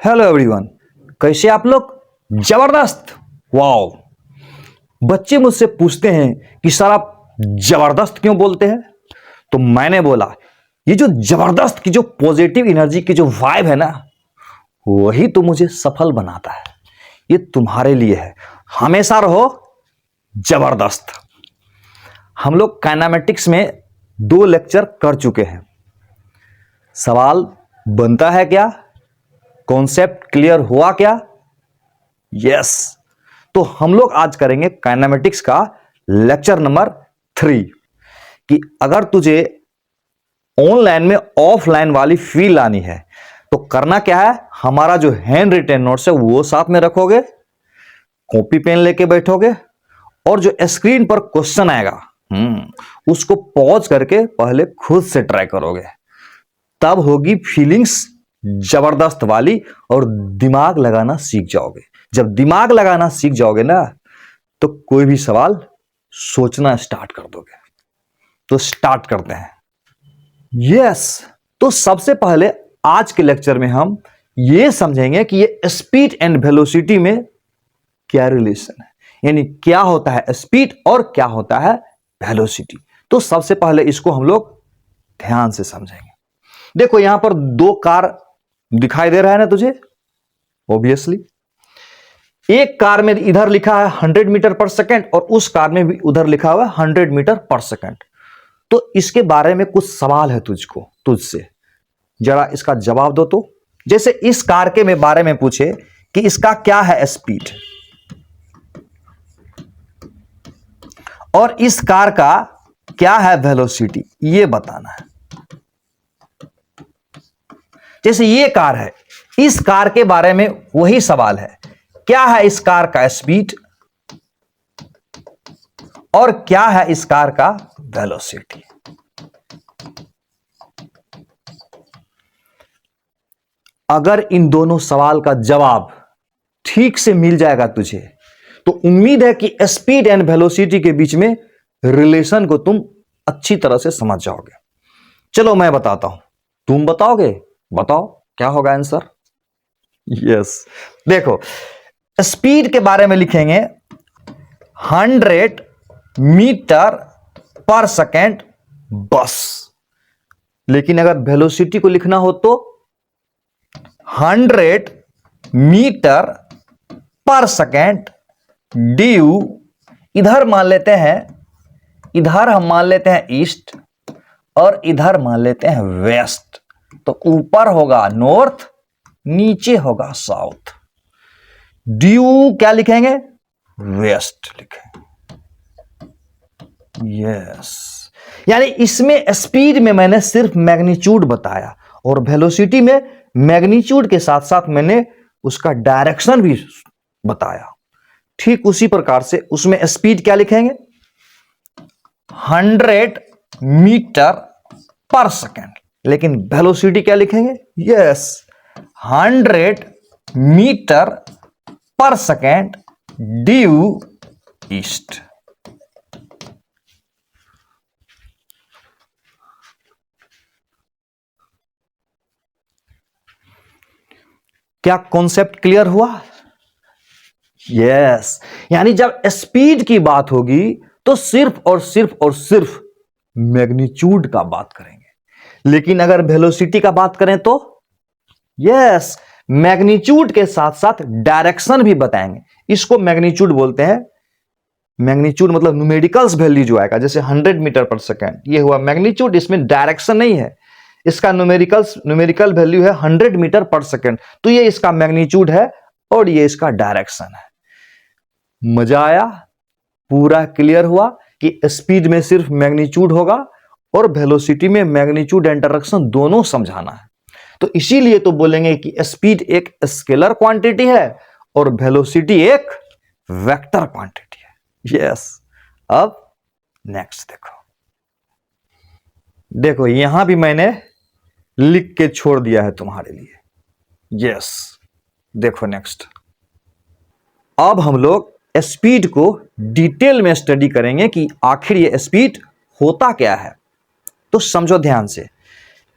Hello everyone, कैसे आप लोग? जबरदस्त। वाओ। बच्चे मुझसे पूछते हैं कि सर आप जबरदस्त क्यों बोलते हैं? तो मैंने बोला ये जो जबरदस्त की जो पॉजिटिव एनर्जी की जो वाइब है ना, वही तो मुझे सफल बनाता है। ये तुम्हारे लिए है, हमेशा रहो जबरदस्त। हम लोग काइनेमेटिक्स में 2 लेक्चर कर चुके हैं। सवाल बनता है क्या? कॉन्सेप्ट क्लियर हुआ क्या? यस। तो हम लोग आज करेंगे काइनेमेटिक्स का लेक्चर नंबर 3 कि अगर तुझे ऑनलाइन में ऑफलाइन वाली फील लानी है तो करना क्या है, हमारा जो हैंड रिटेन नोट्स है वो साथ में रखोगे, कॉपी पेन लेके बैठोगे और जो स्क्रीन पर क्वेश्चन आएगा उसको पॉज करके पहले खुद से ट्राई करोगे। तब होगी फीलिंग्स जबरदस्त वाली और दिमाग लगाना सीख जाओगे। जब दिमाग लगाना सीख जाओगे ना तो कोई भी सवाल सोचना स्टार्ट कर दोगे। तो स्टार्ट करते हैं। यस। तो सबसे पहले आज के लेक्चर में हम ये समझेंगे कि ये स्पीड एंड वेलोसिटी में क्या रिलेशन है, यानी क्या होता है स्पीड और क्या होता है वेलोसिटी। तो सबसे पहले इसको हम लोग ध्यान से समझेंगे। देखो यहां पर 2 कार दिखाई दे रहा है ना तुझे, ऑब्वियसली। एक कार में इधर लिखा है 100 मीटर पर सेकेंड और उस कार में भी उधर लिखा हुआ है 100 मीटर पर सेकेंड। तो इसके बारे में कुछ सवाल है तुझसे, जरा इसका जवाब दो। तो जैसे इस कार के में बारे में पूछे कि इसका क्या है स्पीड और इस कार का क्या है वेलोसिटी, ये बताना है। जैसे ये कार है, इस कार के बारे में वही सवाल है, क्या है इस कार का स्पीड और क्या है इस कार का वेलोसिटी। अगर इन दोनों सवाल का जवाब ठीक से मिल जाएगा तुझे तो उम्मीद है कि स्पीड एंड वेलोसिटी के बीच में रिलेशन को तुम अच्छी तरह से समझ जाओगे। चलो मैं बताता हूं, तुम बताओगे? बताओ क्या होगा आंसर। यस। देखो स्पीड के बारे में लिखेंगे 100 मीटर पर सेकेंड बस, लेकिन अगर वेलोसिटी को लिखना हो तो 100 मीटर पर सेकेंड ड्यू, इधर मान लेते हैं, इधर हम मान लेते हैं ईस्ट और इधर मान लेते हैं वेस्ट। तो ऊपर होगा नॉर्थ, नीचे होगा साउथ। ड्यू क्या लिखेंगे? वेस्ट लिखेंगे। यस। यानी इसमें स्पीड में मैंने सिर्फ मैग्नीट्यूड बताया और वेलोसिटी में मैग्नीट्यूड के साथ साथ मैंने उसका डायरेक्शन भी बताया। ठीक उसी प्रकार से उसमें स्पीड क्या लिखेंगे? 100 मीटर पर सेकेंड, लेकिन वेलोसिटी क्या लिखेंगे? यस, 100 मीटर पर सेकेंड ड्यू ईस्ट। क्या कॉन्सेप्ट क्लियर हुआ? यस। यानी जब स्पीड की बात होगी तो सिर्फ और सिर्फ और सिर्फ मैग्नीट्यूड का बात करेंगे, लेकिन अगर वेलोसिटी का बात करें तो यस, मैग्नीट्यूड के साथ साथ डायरेक्शन भी बताएंगे। इसको मैग्नीट्यूड बोलते हैं। मैग्नीट्यूड मतलब न्यूमेरिकल्स वैल्यू जो आएगा, जैसे 100 मीटर पर सेकेंड, ये हुआ मैग्नीट्यूड। इसमें डायरेक्शन नहीं है, इसका न्यूमेरिकल वैल्यू है 100 मीटर पर सेकेंड, तो ये इसका मैग्नीट्यूड है और ये इसका डायरेक्शन है। मजा आया? पूरा क्लियर हुआ कि स्पीड में सिर्फ मैग्नीट्यूड होगा और वेलोसिटी में मैग्नीट्यूड एंड डायरेक्शन दोनों समझाना है। तो इसीलिए तो बोलेंगे कि स्पीड एक स्केलर क्वांटिटी है और वेलोसिटी एक वेक्टर क्वांटिटी है। यस। अब नेक्स्ट देखो यहां भी मैंने लिख के छोड़ दिया है तुम्हारे लिए। यस। देखो नेक्स्ट, अब हम लोग स्पीड को डिटेल में स्टडी करेंगे कि आखिर ये स्पीड होता क्या है। तो समझो ध्यान से,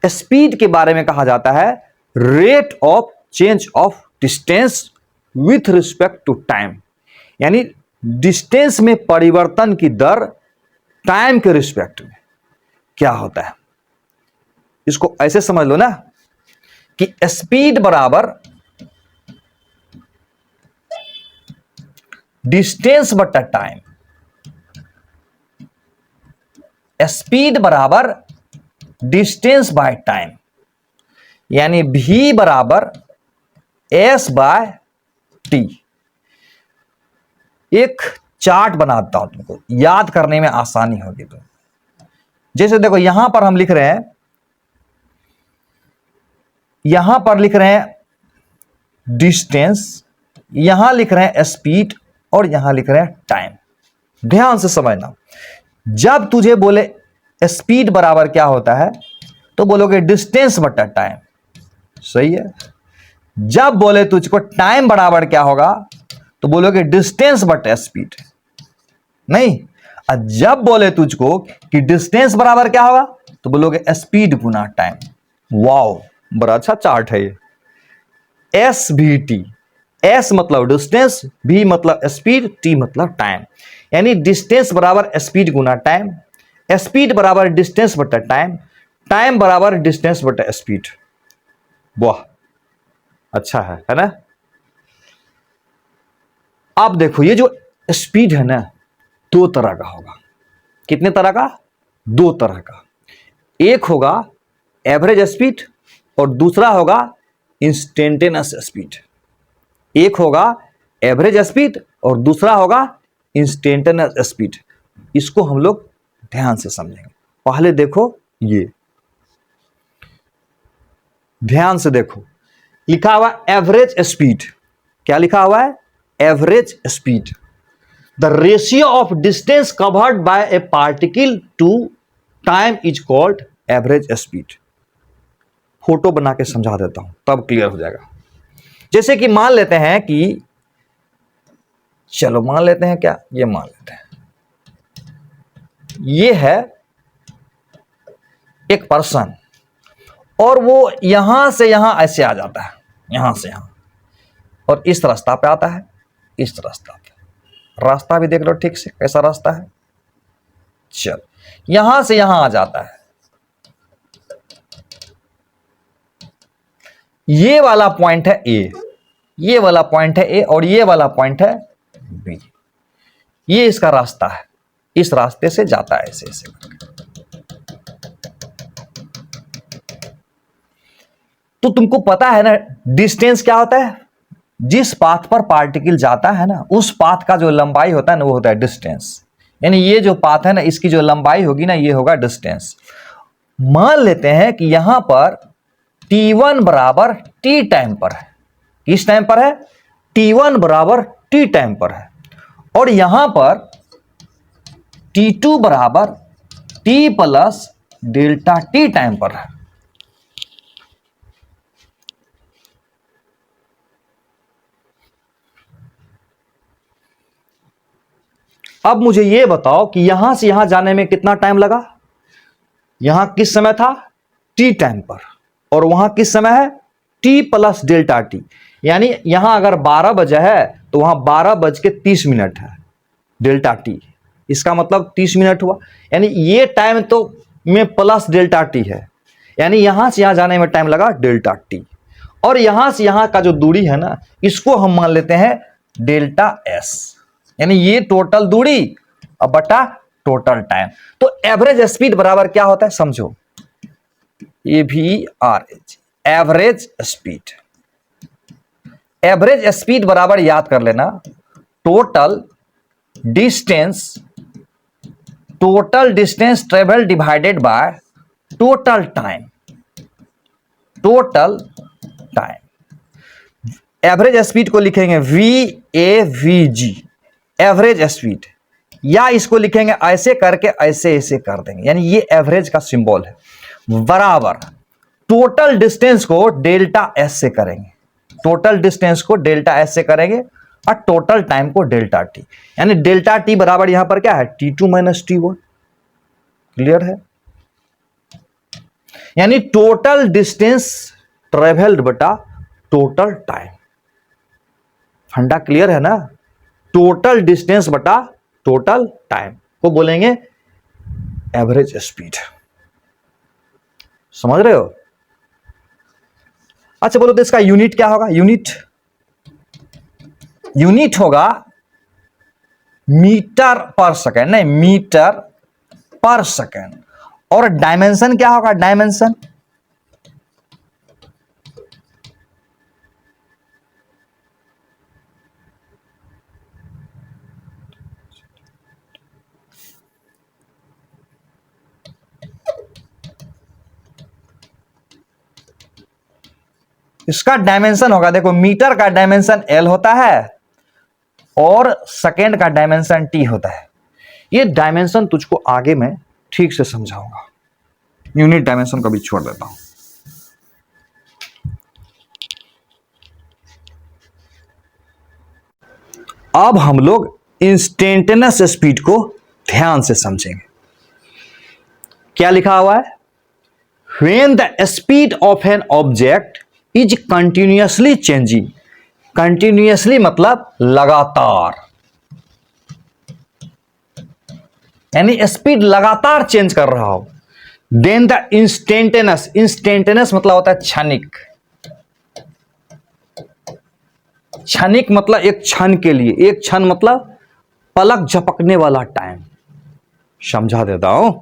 स्पीड के बारे में कहा जाता है rate of change of distance with respect to time, यानी डिस्टेंस में परिवर्तन की दर टाइम के रिस्पेक्ट में क्या होता है। इसको ऐसे समझ लो ना कि स्पीड बराबर डिस्टेंस बटा टाइम, स्पीड बराबर डिस्टेंस बाय टाइम, यानी v बराबर s बाय टी। एक चार्ट बनाता हूं तुमको, याद करने में आसानी होगी। तो जैसे देखो यहां पर हम लिख रहे हैं, यहां पर लिख रहे हैं डिस्टेंस, यहां लिख रहे हैं स्पीड और यहां लिख रहे हैं टाइम। ध्यान से समझना, जब तुझे बोले स्पीड बराबर क्या होता है तो बोलोगे डिस्टेंस बटा टाइम, सही है। जब बोले तुझको टाइम बराबर क्या होगा तो बोलोगे डिस्टेंस बटा स्पीड, नहीं। और जब बोले तुझको कि डिस्टेंस बराबर क्या होगा तो बोलोगे स्पीड गुना टाइम। वाओ, बड़ा अच्छा चार्ट है ये। एस भी टी, एस मतलब डिस्टेंस, भी मतलब स्पीड, टी मतलब टाइम, यानी डिस्टेंस बराबर स्पीड गुना टाइम, स्पीड बराबर डिस्टेंस बटा टाइम, टाइम बराबर डिस्टेंस बटा स्पीड। वाह, अच्छा है ना। अब देखो ये जो स्पीड है ना, दो तरह का होगा। कितने तरह का? दो तरह का। एक होगा एवरेज स्पीड और दूसरा होगा इंस्टेंटेनियस स्पीड। एक होगा एवरेज स्पीड और दूसरा होगा इंस्टेंटेनियस स्पीड। इसको हम लोग ध्यान से समझेंगे। पहले देखो, ये ध्यान से देखो, लिखा हुआ एवरेज स्पीड। क्या लिखा हुआ है? Average speed, the ratio of distance covered by a particle to time is called average speed. Photo बना के समझा देता हूं तब क्लियर हो जाएगा। जैसे कि मान लेते हैं कि, चलो मान लेते हैं, क्या ये मान लेते हैं, ये है एक पर्सन और वो यहां से यहां ऐसे आ जाता है, यहां से यहां, और इस रास्ता पे आता है, इस रास्ता पे। रास्ता भी देख लो ठीक से कैसा रास्ता है। चल, यहां से यहां आ जाता है। ये वाला पॉइंट है ए, ये वाला पॉइंट है ए और ये वाला पॉइंट है बी। ये इसका रास्ता है, इस रास्ते से जाता है ऐसे ऐसे। तो तुमको पता है ना डिस्टेंस क्या होता है? जिस पाथ पर पार्टिकल जाता है ना, उस पाथ का जो लंबाई होता है ना, वो होता है डिस्टेंस। यानी ये जो पाथ है ना, इसकी जो लंबाई होगी ना, ये होगा डिस्टेंस। मान लेते हैं कि यहां पर t1 बराबर t टाइम पर है। किस टाइम पर है? t1 बराबर t टाइम पर है। और यहां पर t2 बराबर t plus delta t time पर है। अब मुझे यह बताओ कि यहां से यहां जाने में कितना टाइम लगा? यहां किस समय था? t टाइम पर, और वहां किस समय है? t plus delta T. यानी यहां अगर 12 बजे है तो वहां 12:30 है डेल्टा टी। इसका मतलब 30 मिनट हुआ। यानी ये टाइम तो में प्लस डेल्टा टी है, यानी यहां से यहां जाने में टाइम लगा डेल्टा टी। और यहां से यहां का जो दूरी है ना, इसको हम मान लेते हैं डेल्टा एस, यानी ये टोटल दूरी अब बटा टोटल टाइम। तो एवरेज स्पीड बराबर क्या होता है समझो, average, average speed. Average speed बराबर याद कर लेना total distance, total distance travel divided by total time, total time. Average speed को लिखेंगे VAVG, एवरेज स्पीड, या इसको लिखेंगे ऐसे करके ऐसे ऐसे कर देंगे, यानी ये एवरेज का सिंबल है, बराबर टोटल डिस्टेंस को डेल्टा एस से करेंगे, टोटल डिस्टेंस को डेल्टा एस से करेंगे और टोटल टाइम को डेल्टा टी, यानी डेल्टा टी बराबर यहां पर क्या है? T2 minus T1। क्लियर है? यानी टोटल डिस्टेंस ट्रेवल्ड बटा टोटल टाइम। फंडा क्लियर है ना? टोटल डिस्टेंस बटा टोटल टाइम को बोलेंगे एवरेज स्पीड। समझ रहे हो? अच्छा बोलो तो इसका यूनिट क्या होगा? यूनिट होगा मीटर पर सेकेंड, नहीं मीटर पर सेकेंड। और डायमेंशन क्या होगा? डायमेंशन इसका डायमेंशन होगा, देखो मीटर का डायमेंशन L होता है और सेकेंड का डायमेंशन T होता है। ये डायमेंशन तुझको आगे मैं ठीक से समझाऊंगा, यूनिट डायमेंशन को भी छोड़ देता हूं। अब हम लोग इंस्टेंटेनियस स्पीड को ध्यान से समझेंगे। क्या लिखा हुआ है? When the speed of an object is continuously changing, continuously मतलब लगातार, यानी स्पीड लगातार चेंज कर रहा हो, देन द इंस्टेंटेनियस, इंस्टेंटेनियस मतलब होता है क्षणिक, क्षणिक मतलब एक क्षण के लिए, एक क्षण मतलब पलक झपकने वाला टाइम। समझा देता हूं।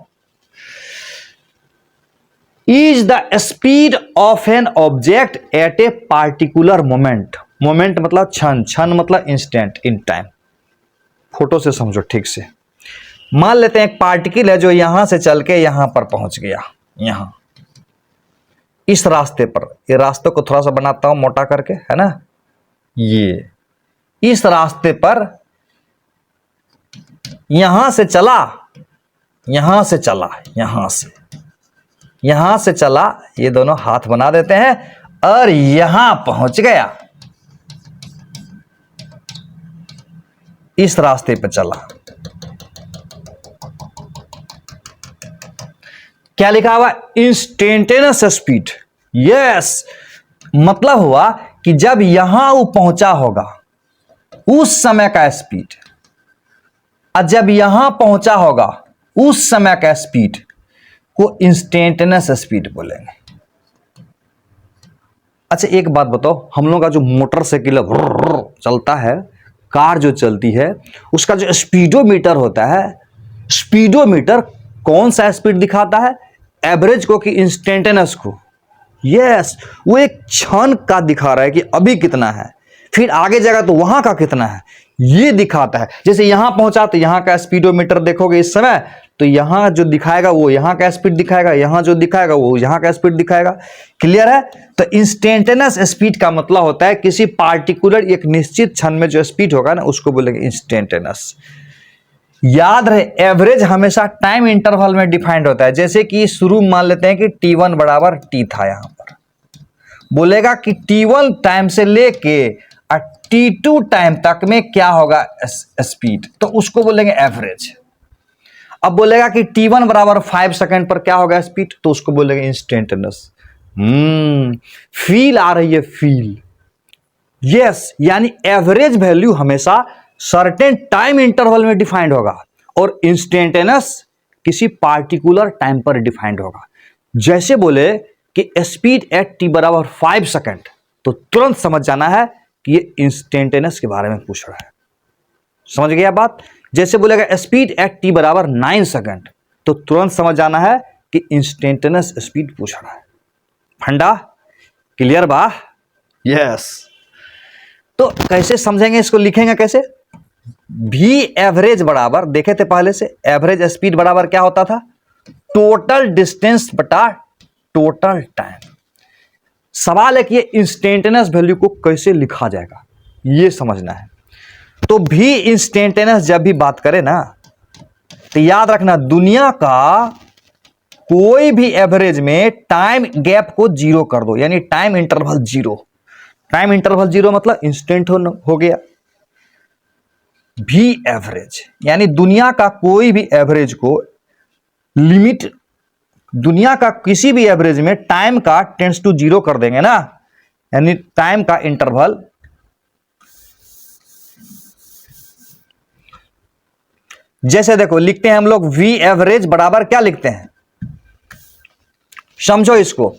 Is the speed of an object at a particular moment, moment मतलब क्षण, क्षण मतलब इंस्टेंट इन टाइम। फोटो से समझो ठीक से। मान लेते हैं एक पार्टिकल है जो यहां से चल के यहां पर पहुंच गया, यहां इस रास्ते पर, ये रास्ते को थोड़ा सा बनाता हूं मोटा करके, है ना, ये इस रास्ते पर यहां से चला, यहां से चला, यहां से चला, ये दोनों हाथ बना देते हैं, और यहां पहुंच गया, इस रास्ते पर चला। क्या लिखा हुआ? Instantaneous speed. यस, मतलब हुआ कि जब यहां वो पहुंचा होगा उस समय का स्पीड, और जब यहां पहुंचा होगा उस समय का स्पीड को इंस्टेंटेनियस स्पीड बोलेंगे। अच्छा एक बात बताओ, हम लोग का जो मोटरसाइकिल चलता है, कार जो चलती है, उसका जो स्पीडोमीटर होता है, स्पीडोमीटर कौन सा स्पीड दिखाता है? एवरेज को कि इंस्टेंटेनियस को? यस, वो एक क्षण का दिखा रहा है कि अभी कितना है, फिर आगे जाएगा तो वहां का कितना है, ये दिखाता है। जैसे यहां पहुंचा तो यहां का स्पीडोमीटर देखोगे इस समय, तो यहां जो दिखाएगा वो यहां का स्पीड दिखाएगा, यहां जो दिखाएगा वो यहां का स्पीड दिखाएगा। क्लियर है? तो इंस्टेंटेनियस स्पीड का मतलब होता है किसी पार्टिकुलर एक निश्चित क्षण में जो स्पीड होगा ना, उसको बोलेंगे इंस्टेंटेनियस। याद रहे, एवरेज हमेशा टाइम इंटरवल में डिफाइंड होता है। जैसे कि शुरू मान लेते हैं कि T1 बराबर T था, यहां पर बोलेगा कि T1 टाइम से लेके T2 टाइम तक में क्या होगा स्पीड, तो उसको बोलेंगे एवरेज। अब बोलेगा कि T1 बराबर 5 सेकंड पर क्या होगा स्पीड, तो उसको बोलेंगे इंस्टेंटेनियस। फील आ रही है? फील। यस, यानी एवरेज वैल्यू हमेशा सर्टेन टाइम इंटरवल में डिफाइंड होगा और इंस्टेंटेनियस किसी पार्टिकुलर टाइम पर डिफाइंड होगा। जैसे बोले कि स्पीड एट T बराबर 5 सेकंड, तो तुरंत समझ जाना है कि ये इंस्टेंटेनियस के बारे में पूछ रहा है। समझ गया बात? जैसे बोलेगा स्पीड एट T बराबर 9 सेकंड, तो तुरंत समझ जाना है कि इंस्टेंटेनियस स्पीड पूछ रहा है। फंडा क्लियर बा? यस। तो कैसे समझेंगे इसको, लिखेंगे कैसे? भी एवरेज बराबर, देखे थे पहले से, एवरेज स्पीड बराबर क्या होता था? टोटल डिस्टेंस बटा टोटल टाइम। सवाल है कि ये इंस्टेंटेनियस वैल्यू को कैसे लिखा जाएगा, ये समझना है। तो भी इंस्टेंटेनियस जब भी बात करें ना, तो याद रखना दुनिया का कोई भी एवरेज में टाइम गैप को जीरो कर दो, यानी time interval zero. Time interval zero मतलब इंस्टेंट हो गया। भी एवरेज यानी दुनिया का कोई भी एवरेज को लिमिट, दुनिया का किसी भी एवरेज में टाइम का टेंड्स टू जीरो कर देंगे ना, यानी टाइम का इंटरवल जैसे देखो लिखते हैं हम लोग v एवरेज बराबर क्या लिखते हैं, समझो इसको,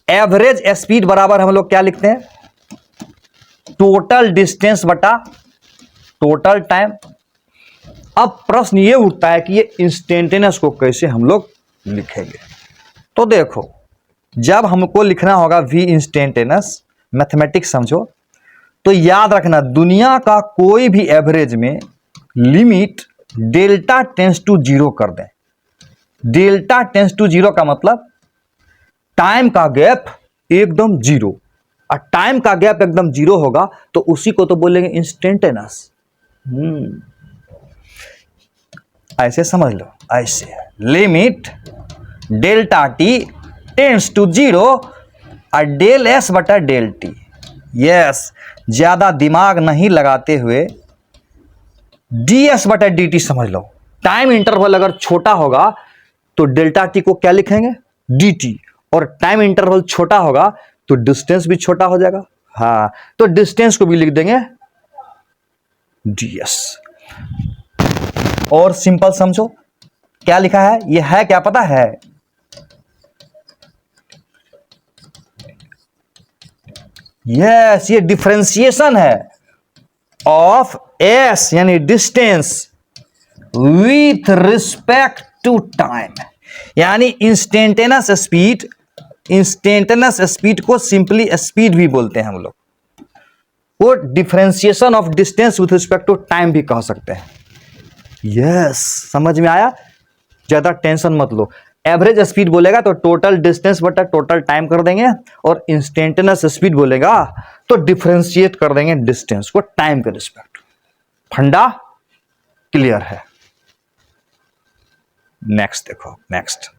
एवरेज स्पीड बराबर हम लोग क्या लिखते हैं, टोटल डिस्टेंस बटा टोटल टाइम। अब प्रश्न ये उठता है कि ये इंस्टेंटेनियस को कैसे हम लोग लिखेंगे। तो देखो जब हमको लिखना होगा v इंस्टेंटेनियस, मैथमेटिक्स समझो, तो याद रखना दुनिया का कोई भी एवरेज में limit delta tends to zero कर दें। डेल्टा टेंस टू जीरो का मतलब टाइम का गैप एकदम जीरो, और टाइम का गैप एकदम जीरो होगा तो उसी को तो बोलेंगे इंस्टेंटेनियस। ऐसे समझ लो, ऐसे limit delta T tends to zero और डेल एस बटा डेल टी। यस, ज्यादा दिमाग नहीं लगाते हुए डी एस बटा डी टी समझ लो। टाइम इंटरवल अगर छोटा होगा तो डेल्टा टी को क्या लिखेंगे, डी टी, और टाइम इंटरवल छोटा होगा तो डिस्टेंस भी छोटा हो जाएगा। हाँ, तो डिस्टेंस को भी लिख देंगे डी एस। और सिंपल समझो क्या लिखा है, ये है क्या पता है, यस, ये डिफरेंशिएशन है ऑफ एस यानी distance with respect to time. यानी इंस्टेंटेनियस स्पीड को सिंपली स्पीड भी बोलते हैं हम लोग, वो differentiation of distance with respect to time भी कह सकते हैं। यस, समझ में आया, ज्यादा टेंशन मत लो। एवरेज स्पीड बोलेगा तो टोटल डिस्टेंस बटा टोटल टाइम कर देंगे, और इंस्टेंटेनियस स्पीड बोलेगा तो डिफरेंशिएट कर देंगे डिस्टेंस को टाइम के रिस्पेक्ट। फंडा क्लियर है। नेक्स्ट देखो, नेक्स्ट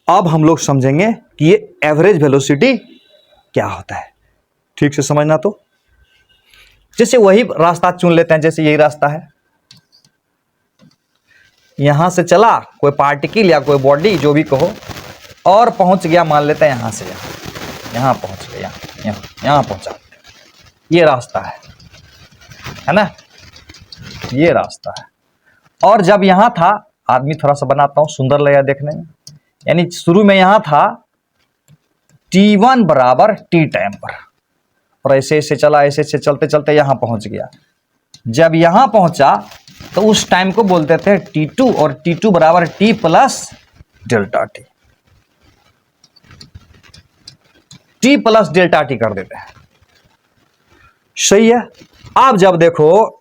अब हम लोग समझेंगे कि ये एवरेज वेलोसिटी क्या होता है। ठीक से समझना, तो जैसे वही रास्ता चुन लेते हैं, जैसे यही रास्ता है, यहां से चला कोई पार्टिकल या कोई बॉडी जो भी कहो, और पहुंच गया मान लेते हैं यहां से यहां पहुंच गया, यहां पहुंचा, ये रास्ता है ना, ये रास्ता है। और जब यहां था, आदमी थोड़ा सा बनाता हूं सुंदर लगेगा देखने में, यानी शुरू में यहां था t1 बराबर t टाइम पर, और ऐसे ऐसे चला, ऐसे ऐसे चलते चलते यहां पहुंच गया। जब यहां पहुंचा तो उस टाइम को बोलते थे t2, और t2 बराबर t plus delta T, t plus delta T कर देते हैं। सही है। अब जब देखो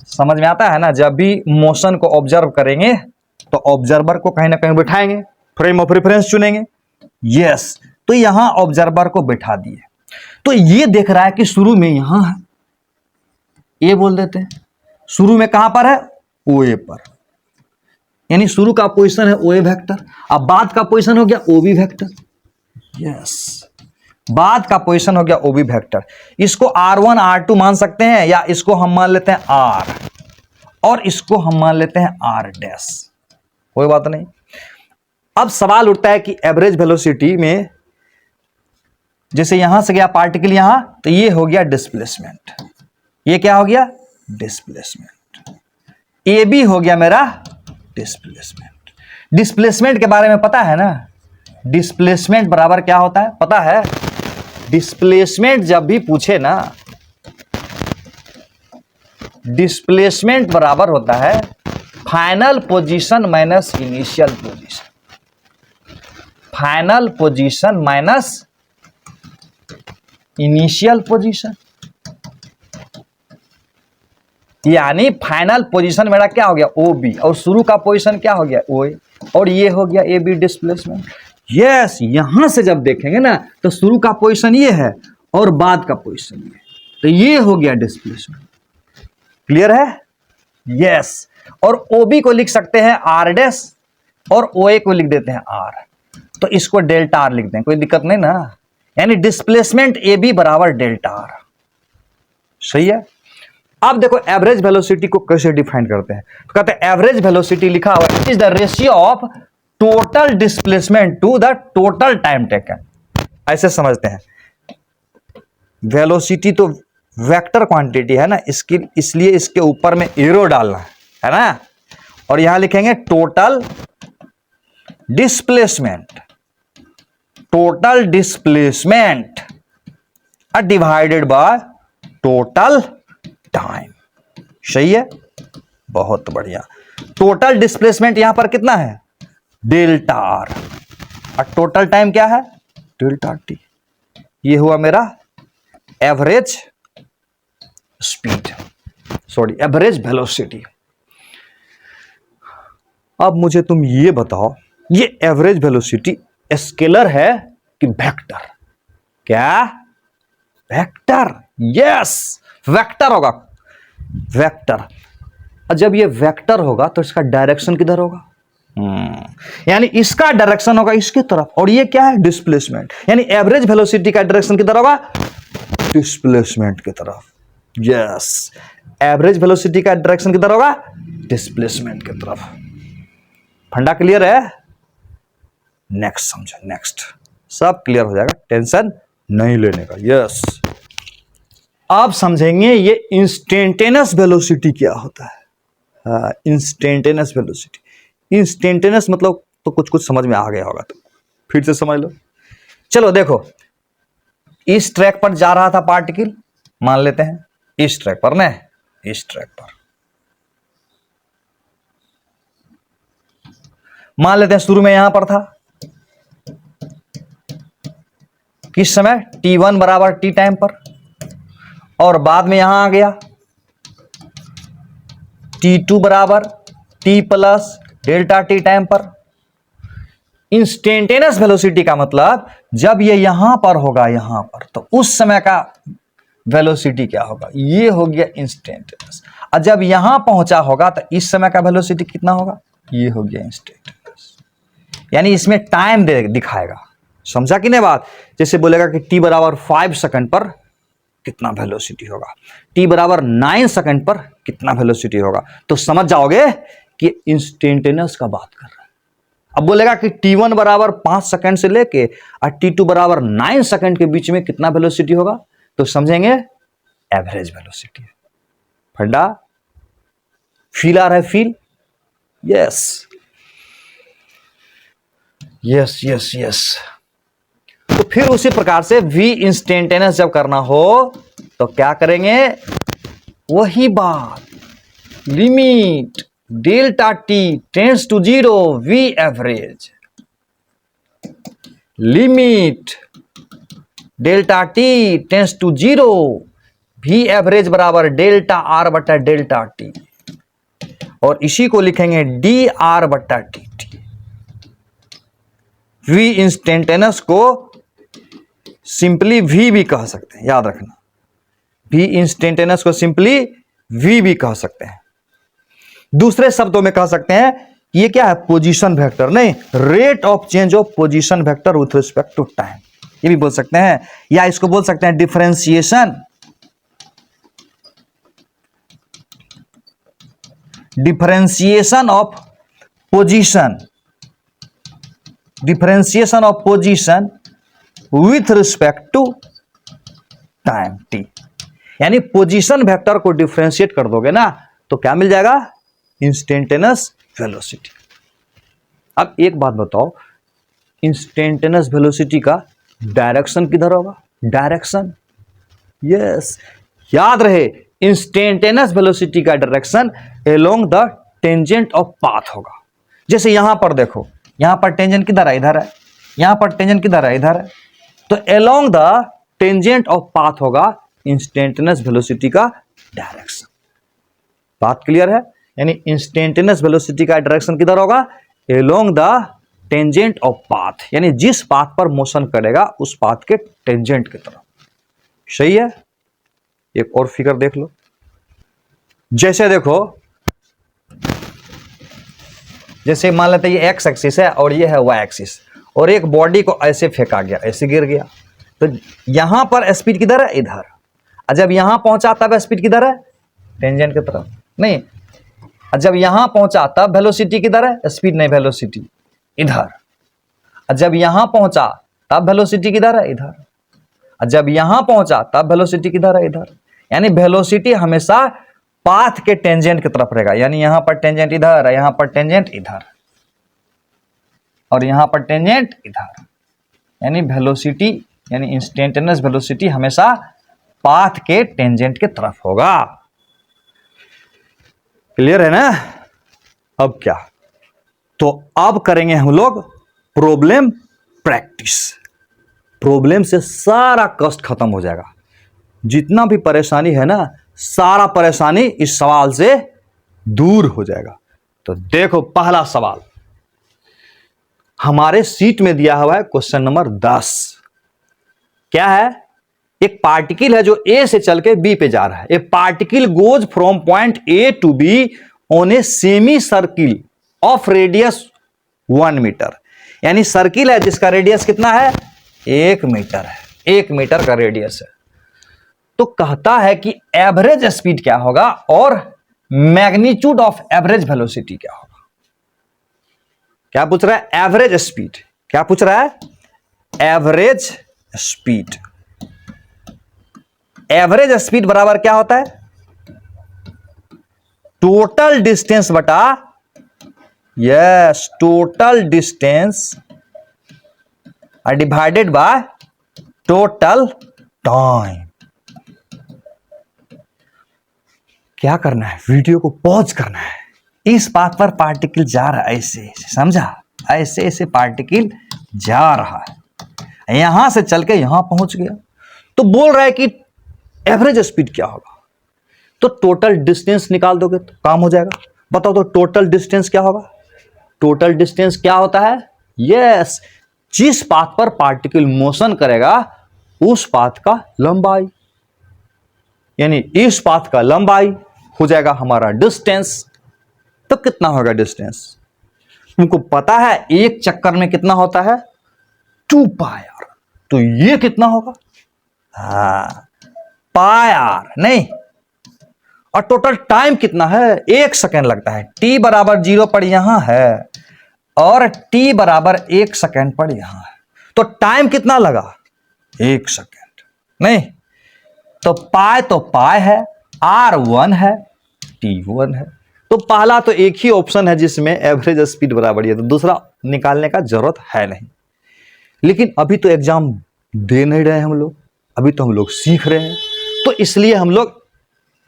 समझ में आता है ना, जब भी मोशन को ऑब्जर्व करेंगे तो ऑब्जर्वर को कहीं ना कहीं बिठाएंगे, फ्रेम ऑफ रेफरेंस चुनेंगे। यस, तो यहां ऑब्जर्वर को बिठा दिए, तो ये देख रहा है कि शुरू में यहां है, ये बोल देते हैं शुरू में कहां पर है, ओए पर, यानी शुरू का पोजीशन है ओए वेक्टर, अब बाद का पोजीशन हो गया ओबी वेक्टर। यस, बाद का पोजीशन हो गया ओबी वेक्टर। इसको r1 r2 मान सकते हैं, या इसको हम मान लेते हैं r, और इसको हम मान लेते हैं r डैश, कोई बात नहीं। अब सवाल उठता है कि एवरेज वेलोसिटी में जैसे यहां से गया पार्टिकल यहां, तो ये हो गया डिस्प्लेसमेंट, ये क्या हो गया, डिस्प्लेसमेंट। ए बी हो गया मेरा डिस्प्लेसमेंट। डिस्प्लेसमेंट के बारे में पता है ना, डिस्प्लेसमेंट बराबर क्या होता है पता है, डिस्प्लेसमेंट जब भी पूछे ना, डिस्प्लेसमेंट बराबर होता है final position minus initial position. Final position minus initial position, यानी फाइनल पोजीशन मेरा क्या हो गया ओ बी, और शुरू का पोजीशन क्या हो गया ओ ए, और ये हो गया ए बी डिस्प्लेसमेंट। यस, यहां से जब देखेंगे ना तो शुरू का पोजीशन ये है और बाद का पोजीशन ये, तो ये हो गया डिस्प्लेसमेंट। क्लियर है। यस, और ओ बी को लिख सकते हैं आर डैश, और ओ ए को लिख देते हैं आर, तो इसको डेल्टा आर लिख दें, कोई दिक्कत नहीं ना, यानी डिस्प्लेसमेंट ए बी बराबर डेल्टा आर। सही है। अब देखो एवरेज वेलोसिटी को कैसे डिफाइन करते हैं, तो कहते हैं एवरेज वेलोसिटी लिखा हुआ is the ratio of total displacement to the total time taken. ऐसे समझते हैं, वेलोसिटी तो वेक्टर क्वांटिटी है ना, इसकी इसलिए इसके ऊपर में एरो डालना है ना, और यहां लिखेंगे total displacement, total displacement divided by total time. सही है, बहुत बढ़िया। टोटल डिस्प्लेसमेंट यहां पर कितना है, डेल्टा आर, और टोटल टाइम क्या है, डेल्टा टी। ये हुआ मेरा average speed, sorry average velocity. अब मुझे तुम ये बताओ, ये एवरेज वेलोसिटी स्केलर है कि वेक्टर? क्या वेक्टर? यस, वेक्टर होगा, वेक्टर। और जब ये वेक्टर होगा तो इसका डायरेक्शन किधर होगा, यानी इसका डायरेक्शन होगा इसकी तरफ, और ये क्या है, डिस्प्लेसमेंट, यानी एवरेज वेलोसिटी का डायरेक्शन किधर होगा, डिस्प्लेसमेंट की तरफ। यस, एवरेज वेलोसिटी का डायरेक्शन किधर होगा, डिस्प्लेसमेंट की तरफ। फंडा क्लियर है? नेक्स्ट समझो, नेक्स्ट सब क्लियर हो जाएगा, टेंशन नहीं लेने का। यस, आप समझेंगे ये इंस्टेंटेनियस वेलोसिटी क्या होता है। इंस्टेंटेनियस वेलोसिटी, इंस्टेंटेनियस मतलब तो कुछ कुछ समझ में आ गया होगा, तो फिर से समझ लो। चलो देखो, इस ट्रैक पर जा रहा था पार्टिकल, मान लेते हैं इस ट्रैक पर ना, इस ट्रैक पर मान लेते हैं शुरू में यहां पर था, किस समय, t1 बराबर t टाइम पर, और बाद में यहां आ गया t2 बराबर t plus delta T time पर। इंस्टेंटेनियस वेलोसिटी का मतलब जब ये यहां पर होगा, यहां पर, तो उस समय का वेलोसिटी क्या होगा, ये हो गया इंस्टेंटेनियस। और जब यहां पहुंचा होगा तो इस समय का वेलोसिटी कितना होगा, ये हो गया इंस्टेंटेनियस। यानी इसमें टाइम दिखाएगा, समझा कि नहीं बात? जैसे बोलेगा कि t बराबर 5 सेकंड पर कितना वेलोसिटी होगा, t बराबर 9 सेकंड पर कितना वेलोसिटी होगा, तो समझ जाओगे कि इंस्टेंटेनियस का बात कर रहा है। अब बोलेगा कि t1 बराबर 5 सेकंड से लेके और t2 बराबर 9 सेकंड के बीच में कितना वेलोसिटी होगा, तो समझेंगे एवरेज वेलोसिटी। फंडा फील आ रहा है, feel? Yes yes yes yes. तो फिर उसी प्रकार से v इंस्टेंटेनियस जब करना हो तो क्या करेंगे, वही बात, limit delta T tends to 0 v average, limit delta T tends to 0 v average बराबर डेल्टा आर बटा डेल्टा टी, और इसी को लिखेंगे डी आर बटा टी टी। v इंस्टेंटेनियस को सिंपली v भी कह सकते हैं, याद रखना, v इंस्टेंटेनियस को सिंपली v भी कह सकते हैं। दूसरे शब्दों में कह सकते हैं ये क्या है, पोजीशन वेक्टर, नहीं, rate of change of position vector with respect to time, ये भी बोल सकते हैं, या इसको बोल सकते हैं differentiation, differentiation of position, differentiation of position with respect to time T. यानी पोजीशन वेक्टर को डिफरेंशिएट कर दोगे ना तो क्या मिल जाएगा, इंस्टेंटेनियस वेलोसिटी। अब एक बात बताओ, इंस्टेंटेनियस वेलोसिटी का डायरेक्शन किधर होगा, डायरेक्शन, यस, याद रहे, इंस्टेंटेनियस वेलोसिटी का direction along the tangent of path होगा। जैसे यहां पर देखो, यहां पर टेंजेंट किधर है, इधर है, यहां पर टेंजेंट किधर है, इधर है, तो along the tangent of path होगा इंस्टेंटेनियस वेलोसिटी का डायरेक्शन। बात क्लियर है? यानी इंस्टेंटेनियस वेलोसिटी का डायरेक्शन किधर होगा, along the tangent of path, यानी जिस पाथ पर मोशन करेगा उस पाथ के टेंजेंट की तरफ। सही है? एक और फिगर देख लो, जैसे देखो, जैसे मान लेते हैं ये एक्स एक्सिस है और ये है वाई एक्सिस, और एक बॉडी को ऐसे फेंका गया, ऐसे गिर गया, तो यहां पर स्पीड किधर है, इधर, और जब यहां पहुंचा तब स्पीड किधर है, टेंजेंट की तरफ, नहीं, और जब यहां पहुंचा तब वेलोसिटी किधर है, स्पीड नहीं, वेलोसिटी इधर, और जब यहां पहुंचा तब वेलोसिटी किधर है? इधर। और जब यहां पहुंचा तब वेलोसिटी किधर है? इधर। यानी वेलोसिटी हमेशा पाथ के टेंजेंट की तरफ रहेगा। यानी यहां पर टेंजेंट इधर है, यहां पर टेंजेंट इधर, और यहां पर टेंजेंट इधर। यानी वेलोसिटी यानी इंस्टेंटेनियस वेलोसिटी हमेशा पाथ के टेंजेंट की तरफ होगा। क्लियर है ना? अब क्या, तो अब करेंगे हम लोग प्रॉब्लम प्रैक्टिस। प्रॉब्लम से सारा कष्ट खत्म हो जाएगा। जितना भी परेशानी है ना, सारा परेशानी इस सवाल से दूर हो जाएगा। तो देखो पहला सवाल हमारे सीट में दिया हुआ है, क्वेश्चन नंबर 10। क्या है? एक पार्टिकल है जो ए से चल के बी पे जा रहा है। A particle goes from point A to B on a semi circle of radius 1 metre. यानी सर्किल है जिसका रेडियस कितना है? 1 मीटर है। 1 मीटर का रेडियस है। तो कहता है कि एवरेज स्पीड क्या होगा और मैग्नीट्यूड ऑफ एवरेज वेलोसिटी क्या होगा। क्या पूछ रहा है? Average speed. क्या पूछ रहा है? Average speed. एवरेज स्पीड बराबर क्या होता है? टोटल डिस्टेंस बटा, yes, total distance divided by total time. क्या करना है? वीडियो को पॉज करना है। इस पाथ पर पार्टिकल जा रहा है, ऐसे ऐसे, समझा? ऐसे ऐसे पार्टिकल जा रहा है, यहां से चल के यहां पहुंच गया। तो बोल रहा है कि एवरेज स्पीड क्या होगा। तो टोटल डिस्टेंस निकाल दोगे तो काम हो जाएगा। बताओ तो टोटल डिस्टेंस क्या होगा? टोटल डिस्टेंस क्या होता है? यस, जिस पाथ पर पार्टिकल मोशन करेगा उस पाथ का लंबाई। यानी इस पाथ का लंबाई हो जाएगा हमारा डिस्टेंस। तो कितना होगा डिस्टेंस? तुमको पता है एक चक्कर में कितना होता है? 2 पाई आर। तो ये कितना होगा? पाई आर नहीं। और टोटल टाइम कितना है? 1 सेकेंड लगता है। t बराबर 0 पर यहां है और t बराबर 1 सेकेंड पर यहां है। तो टाइम कितना लगा? 1 सेकेंड नहीं। तो पाई है, r 1 है, t 1 है। तो पहला तो एक ही ऑप्शन है जिसमें एवरेज स्पीड बराबर है, तो दूसरा निकालने का जरूरत है नहीं। लेकिन अभी तो एग्जाम दे नहीं रहे हम लोग, अभी तो हम लोग सीख रहे हैं। तो इसलिए हम लोग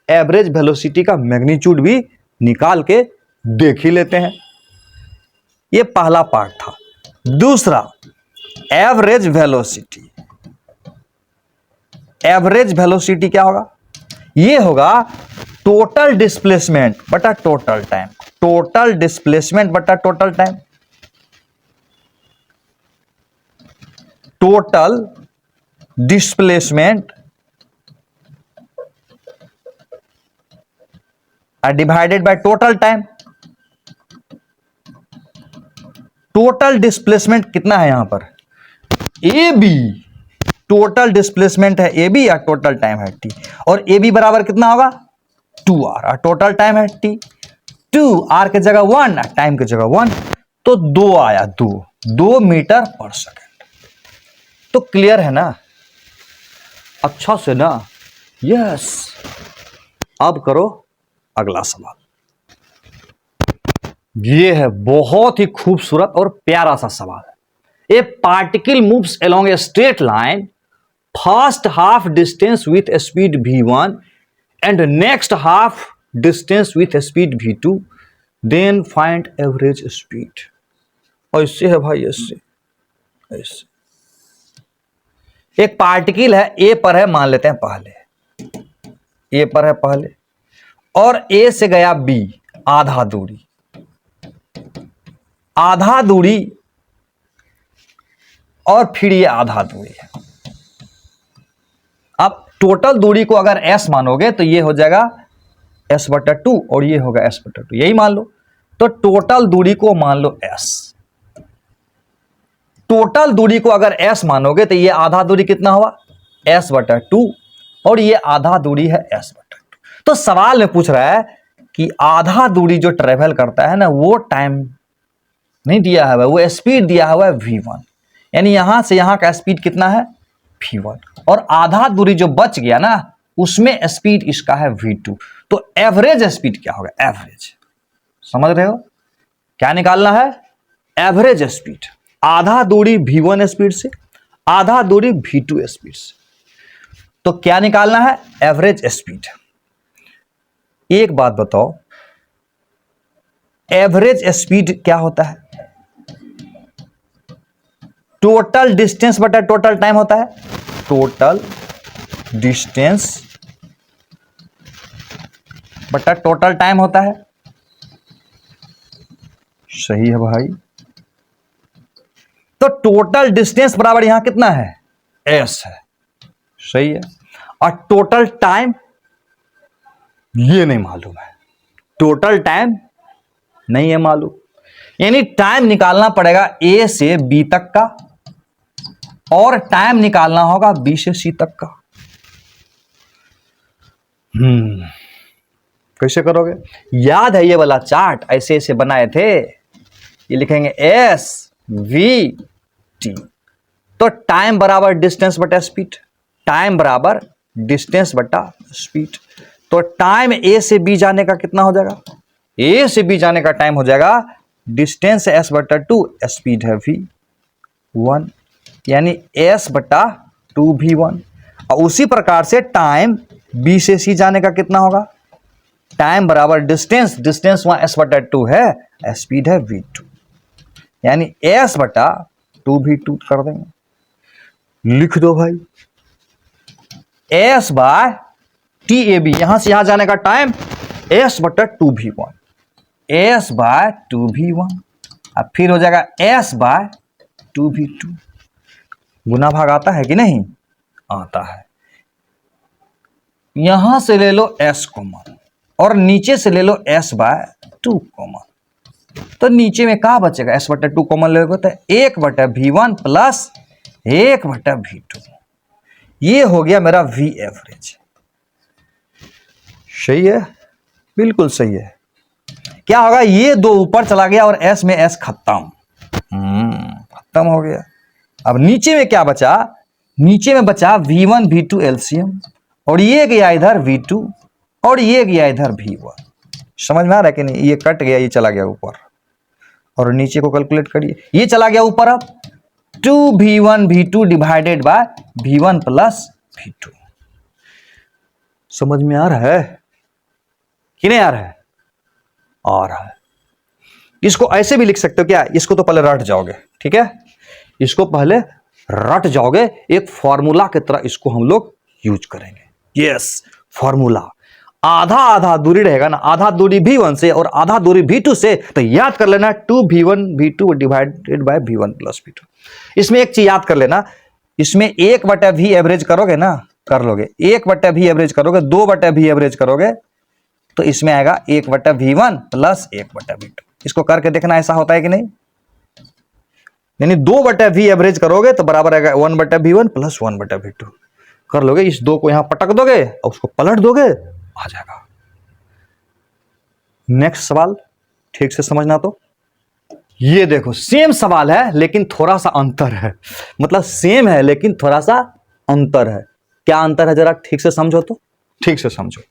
एवरेज वेलोसिटी का मैग्नीट्यूड भी निकाल के देख ही लेते हैं। ये पहला पार्ट था। दूसरा, एवरेज वेलोसिटी। एवरेज वेलोसिटी क्या होगा? ये होगा टोटल डिस्प्लेसमेंट बटा टोटल टाइम। टोटल डिस्प्लेसमेंट बटा total time. Total displacement divided by total time. Total displacement कितना है यहां पर? A B. टोटल डिस्प्लेसमेंट है ए बी या टोटल टाइम है टी। और ए बी बराबर कितना होगा? 2r। और टोटल टाइम है टी। 2r के जगह 1, टाइम के जगह 1, तो 2 आया। 2 मीटर पर सेकेंड। तो क्लियर है ना? अच्छा से ना? यस। अब करो अगला सवाल। ये है बहुत ही खूबसूरत और प्यारा सा सवाल। A particle moves along a straight line, first half distance with speed v1 and next half distance with speed v2, then find average speed. ऐसे है भाई, ऐसे एक पार्टिकल है, ए पर है, मान लेते हैं पहले ए पर है पहले, और ए से गया बी, आधा दूरी और फिर ये आधा दूरी है। अब टोटल दूरी को अगर s मानोगे तो ये हो जाएगा s/2 और ये होगा s/2, यही मान लो। तो टोटल दूरी को मान लो s। टोटल दूरी को अगर s मानोगे तो ये आधा दूरी कितना हुआ? s/2 और ये आधा दूरी है s/2। तो सवाल में पूछ रहा है कि आधा दूरी जो ट्रेवल करता है ना, वो टाइम नहीं दिया है, वो स्पीड दिया हुआ है v1। यानी यहां से यहां का स्पीड कितना है v1, और आधा दूरी जो बच गया ना उसमें स्पीड इसका है v2। तो एवरेज स्पीड क्या होगा, एवरेज, समझ रहे हो, क्या निकालना है, एवरेज स्पीड, आधा दूरी v1 स्पीड से, आधा दूरी v2 स्पीड से, तो क्या निकालना है, एवरेज स्पीड। एक बात बताओ, एवरेज स्पीड क्या होता है, टोटल डिस्टेंस बटा टोटल टाइम होता है, टोटल डिस्टेंस बटा टोटल टाइम होता है, सही है भाई। तो टोटल डिस्टेंस बराबर यहां कितना है, एस है, सही है, और टोटल टाइम ये नहीं मालूम है, टोटल टाइम नहीं है मालूम, यानी टाइम निकालना पड़ेगा ए से बी तक का, और टाइम निकालना होगा बी से सी तक का। कैसे करोगे, याद है ये वाला चार्ट ऐसे ऐसे बनाए थे, ये लिखेंगे एस वी टी, तो टाइम बराबर डिस्टेंस बटा स्पीड, टाइम बराबर डिस्टेंस बटा स्पीड, तो टाइम ए से बी जाने का कितना हो जाएगा, ए से बी जाने का टाइम हो जाएगा डिस्टेंस एस बटा टू, स्पीड है v1, यानी एस बटा 2v1, और उसी प्रकार से टाइम बी से सी जाने का कितना होगा, टाइम बराबर डिस्टेंस, डिस्टेंस वहां एस बटा 2 है, स्पीड है v2, यानी एस बटा 2v2 कर देंगे, लिख दो भाई, S by T A B, यहां से यहां जाने का टाइम एस बटा 2v1, एस बाय 2v1, अब फिर हो जाएगा एस बाय 2v2, गुना भाग आता है कि नहीं, आता है, यहां से ले लो s कॉमन और नीचे से ले लो s बाय 2 कॉमन, तो नीचे में क्या बचेगा, s बटा 2 कॉमन लोगे तो 1 बटा v1 प्लस 1 बटा v2, ये हो गया मेरा v एवरेज, सही है, बिल्कुल सही है। क्या होगा, ये दो ऊपर चला गया और s में s खत्म, खत्म हो गया। अब नीचे में क्या बचा, नीचे में बचा v1 v2 एलसीएम, और ये गया इधर v2 और ये गया इधर v1, समझ में आ रहा है कि नहीं, ये कट गया, ये चला गया ऊपर, और नीचे को कैलकुलेट करिए, ये चला गया ऊपर, अब 2v1 v2 divided by v1 plus v2, समझ में आ रहा है कि नहीं आ रहा है, आ रहा है। इसको ऐसे भी लिख सकते हो क्या, इसको तो पहले रट जाओगे, ठीक है, इसको पहले रट जाओगे, एक फॉर्मूला की तरह इसको हम लोग यूज करेंगे, यस, फॉर्मूला, आधा आधा दूरी रहेगा ना, आधा दूरी v1 से और आधा दूरी v2 से, तो याद कर लेना 2v1 v2 divided by v1 plus v2। इसमें एक चीज याद कर लेना, इसमें 1 बटा v एवरेज करोगे ना, कर लोगे, 1 बटा v एवरेज करोगे, 2 बटा v एवरेज करोगे, तो इसमें आएगा 1 बटा v1 प्लस 1 बटा v2, इसको करके देखना ऐसा होता है कि नहीं, यानी 2 बटा v एवरेज करोगे तो बराबर आएगा 1 बटा v1 प्लस 1 बटा v2, कर लोगे, इस दो को यहां पटक दोगे और उसको पलट दोगे, आ जाएगा। नेक्स्ट सवाल ठीक से समझना, तो ये देखो सेम सवाल है लेकिन थोड़ा सा अंतर है, मतलब सेम है लेकिन थोड़ा सा अंतर है, क्या अंतर है जरा ठीक से समझो, तो ठीक से समझो।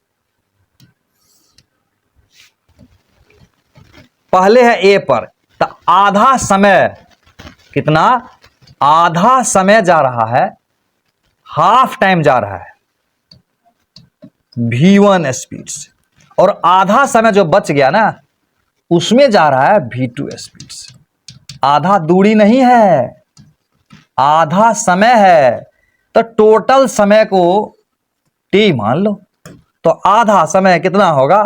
पहले है ए पर, तो आधा समय कितना, आधा समय जा रहा है, हाफ टाइम जा रहा है v1 स्पीड से, और आधा समय जो बच गया ना उसमें जा रहा है v2 स्पीड से, आधा दूरी नहीं है, आधा समय है, तो टोटल समय को t मान लो, तो आधा समय कितना होगा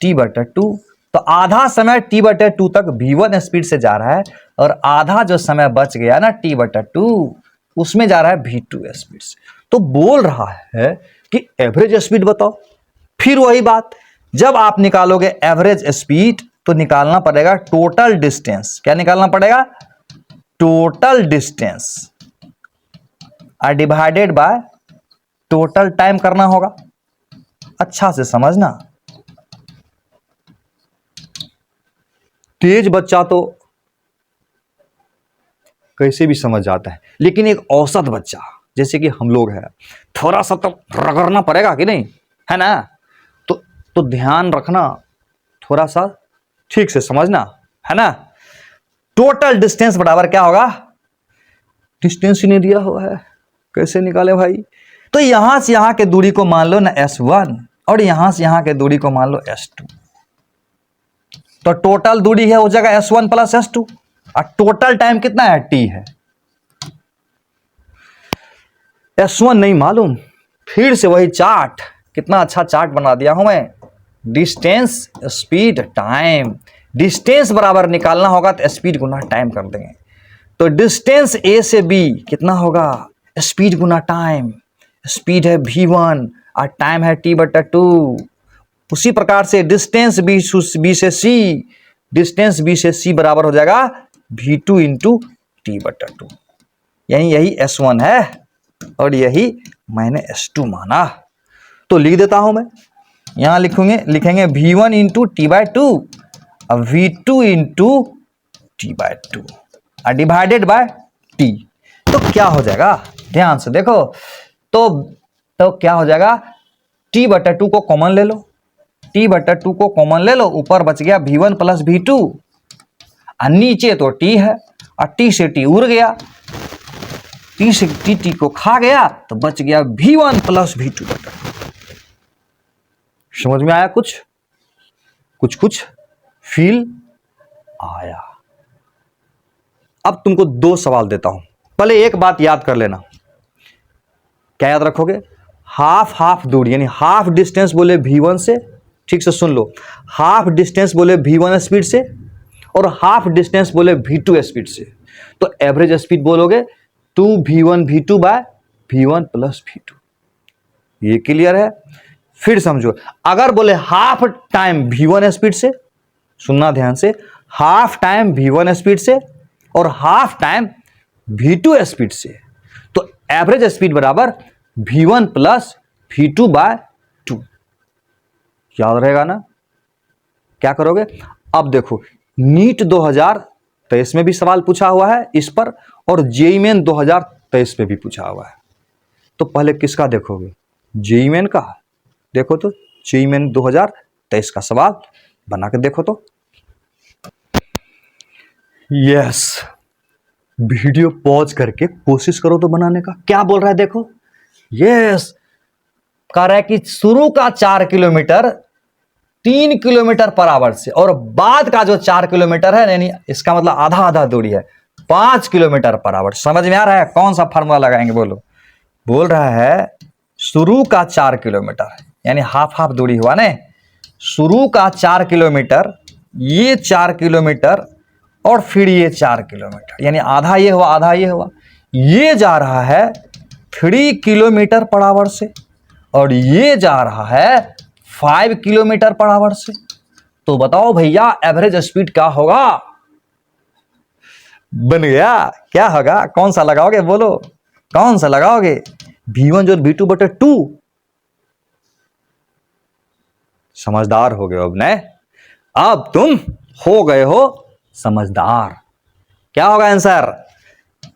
t बटा 2, तो आधा समय t बटा 2 तक v1 स्पीड से जा रहा है, और आधा जो समय बच गया ना t बटा 2 उसमें जा रहा है v2 स्पीड से, तो बोल रहा है कि एवरेज स्पीड बताओ। फिर वही बात, जब आप निकालोगे एवरेज स्पीड तो निकालना पड़ेगा टोटल डिस्टेंस, क्या निकालना पड़ेगा, total distance divided by total time करना होगा, अच्छा से समझना, तेज बच्चा तो कैसे भी समझ जाता है, लेकिन एक औसत बच्चा जैसे कि हम लोग हैं, थोड़ा सा तो रगड़ना पड़ेगा कि नहीं, है ना। तो ध्यान रखना, थोड़ा सा ठीक से समझना, है ना। टोटल डिस्टेंस बराबर क्या होगा, डिस्टेंस ही नहीं दिया हुआ है, कैसे निकाले भाई। तो यहां से यहां के दूरी को मान लो ना S1 और यहां से यहां के दूरी को मान लो S2। तो टोटल दूरी है हो जाएगा S1 प्लस S2 और टोटल टाइम कितना है, T है। S1 नहीं मालूम, फिर से वही चार्ट, कितना अच्छा चार्ट बना दिया हूं मैं। डिस्टेंस स्पीड टाइम, डिस्टेंस बराबर निकालना होगा तो स्पीड गुना टाइम कर देंगे। तो डिस्टेंस A से B कितना होगा, स्पीड गुना टाइम, स्पीड है V1 और टाइम है T/2। उसी प्रकार से डिस्टेंस B से C, डिस्टेंस B से C बराबर हो जाएगा V2 इंटू T/2। यही S1 है और यही मैंने S2 माना। तो लिख देता हूं मैं, यहां लिखेंगे V1 इंटू T/2 और V2 इंटू T/2 और डिवाइडेड बाय T। तो क्या हो जाएगा, ध्यान से देखो, तो क्या हो जाएगा, T/2 को कॉमन ले लो, T/2 को कॉमन ले लो, ऊपर बच गया V1 प्लस V2 और नीचे तो T है और T से T उड़ गया, T से T को खा गया तो बच गया V1 प्लस V2। समझ में आया, कुछ फील आया। अब तुमको दो सवाल देता हूं, पहले एक बात याद कर लेना। क्या याद रखोगे, हाफ दूरी यानी हाफ डिस्टेंस बोले V1 से, ठीक से सुन लो, हाफ डिस्टेंस बोले V1 स्पीड से और हाफ डिस्टेंस बोले V2 स्पीड से, तो एवरेज स्पीड बोलोगे 2V1 V2 bye V1 plus V2। ये क्लियर है। फिर समझो, अगर बोले हाफ टाइम V1 स्पीड से, सुनना ध्यान से, हाफ टाइम V1 स्पीड से और हाफ टाइम V2 स्पीड से, तो एवरेज स्पीड बराबर V1 प्लस V2 बाय 2। याद रहेगा ना। क्या करोगे, अब देखो नीट 2023 में भी सवाल पूछा हुआ है इस पर और जेईई मेन 2023 में भी पूछा हुआ है। तो पहले किसका देखोगे, जेईई मेन का। देखो तो जेईई मेन 2023 का सवाल बना के देखो तो। यस, वीडियो पॉज करके कोशिश करो तो बनाने का। क्या बोल रहा है देखो, यस, कह रहा है कि शुरू का 4 किलोमीटर 3 किलोमीटर पर आवर से और बाद का जो 4 किलोमीटर है, यानी इसका मतलब आधा दूरी है 5 किलोमीटर पर आवर। समझ में आ रहा है, कौन सा फार्मूला लगाएंगे बोलो। बोल रहा है शुरू का 4 किलोमीटर यानी हाफ दूरी हुआ ना, शुरू का 4 किलोमीटर, ये 4 किलोमीटर और फिर ये 4 किलोमीटर, यानी आधा ये हुआ आधा ये हुआ। ये जा रहा है 3 किलोमीटर पर आवर से और ये जा रहा है 5 किलोमीटर पर आवर से। तो बताओ भैया एवरेज स्पीड क्या होगा। बन गया, क्या होगा, कौन सा लगाओगे बोलो, कौन सा लगाओगे, V1 जो V2/2। समझदार हो गए अब ने, अब तुम हो गए हो समझदार। क्या होगा answer,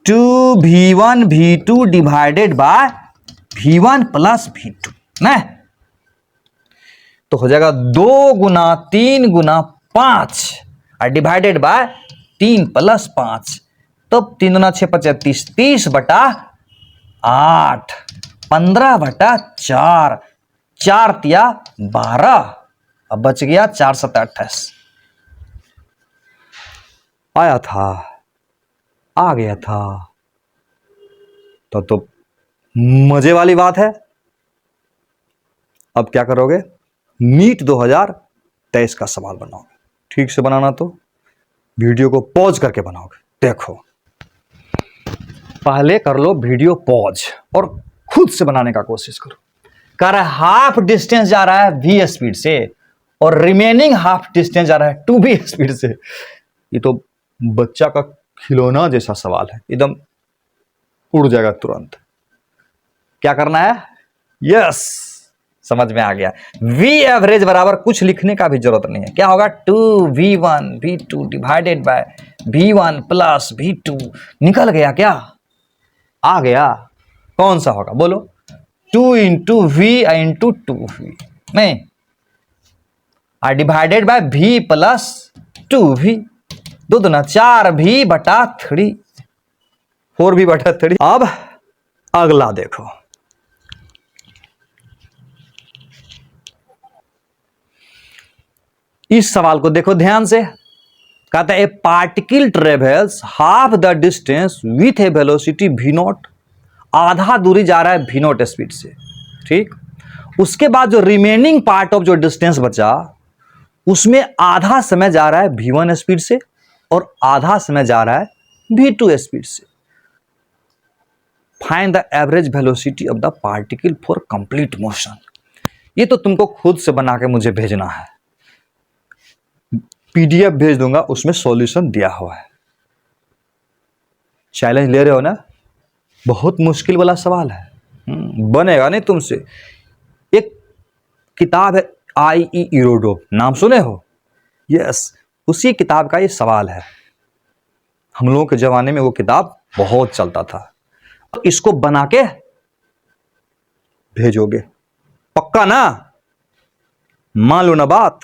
2V1 V2 divided by V1 plus V2 ना। तो हो जाएगा 2 गुना 3 गुना 5 और डिवाइडेड बाय 3 प्लस 5। तो 3 दूना 6 5 30, 30/8, 15/4, 4 तिया 12, अब बच गया 4 7 28। आया था, आ गया था। तो मजे वाली बात है। अब क्या करोगे, नीट 2023 का सवाल बनाओगे। ठीक से बनाना तो वीडियो को पॉज करके बनाओगे। देखो पहले कर लो वीडियो पॉज और खुद से बनाने का कोशिश करो। कह रहा है हाफ डिस्टेंस जा रहा है V स्पीड से और रिमेनिंग हाफ डिस्टेंस जा रहा है 2V स्पीड से। ये तो बच्चा का खिलौना जैसा सवाल है, एकदम उड़ जाएगा तुरंत। क्या करना है, यस, समझ में आ गया। V एवरेज बराबर कुछ लिखने का भी जरूरत नहीं है, क्या होगा 2V1 V2 divided by V1 plus V2। निकल गया क्या, आ गया, कौन सा होगा बोलो, 2 इंटू V इंटू 2V नहीं, divided by V plus 2V, 2 दूना 4V बटा 3, 4V बटा 3। अब अगला देखो, इस सवाल को देखो ध्यान से। कहता है a particle travels half the distance with A velocity v not, आधा दूरी जा रहा है v नॉट स्पीड से, ठीक। उसके बाद जो रिमेनिंग पार्ट ऑफ जो डिस्टेंस बचा उसमें आधा समय जा रहा है v1 स्पीड से और आधा समय जा रहा है v2 स्पीड से। Find the average velocity of the particle for complete motion. ये तो तुमको खुद से बना के मुझे भेजना है, PDF भेज दूंगा, उसमें सॉल्यूशन दिया हुआ है। चैलेंज ले रहे हो ना, बहुत मुश्किल वाला सवाल है, बनेगा नहीं तुमसे। एक किताब है IE इरोडो, नाम सुने हो? यस, उसी किताब का ये सवाल है। हम लोगों के जमाने में वो किताब बहुत चलता था। तो इसको बना के भेजोगे, पक्का ना, मान लो ना बात।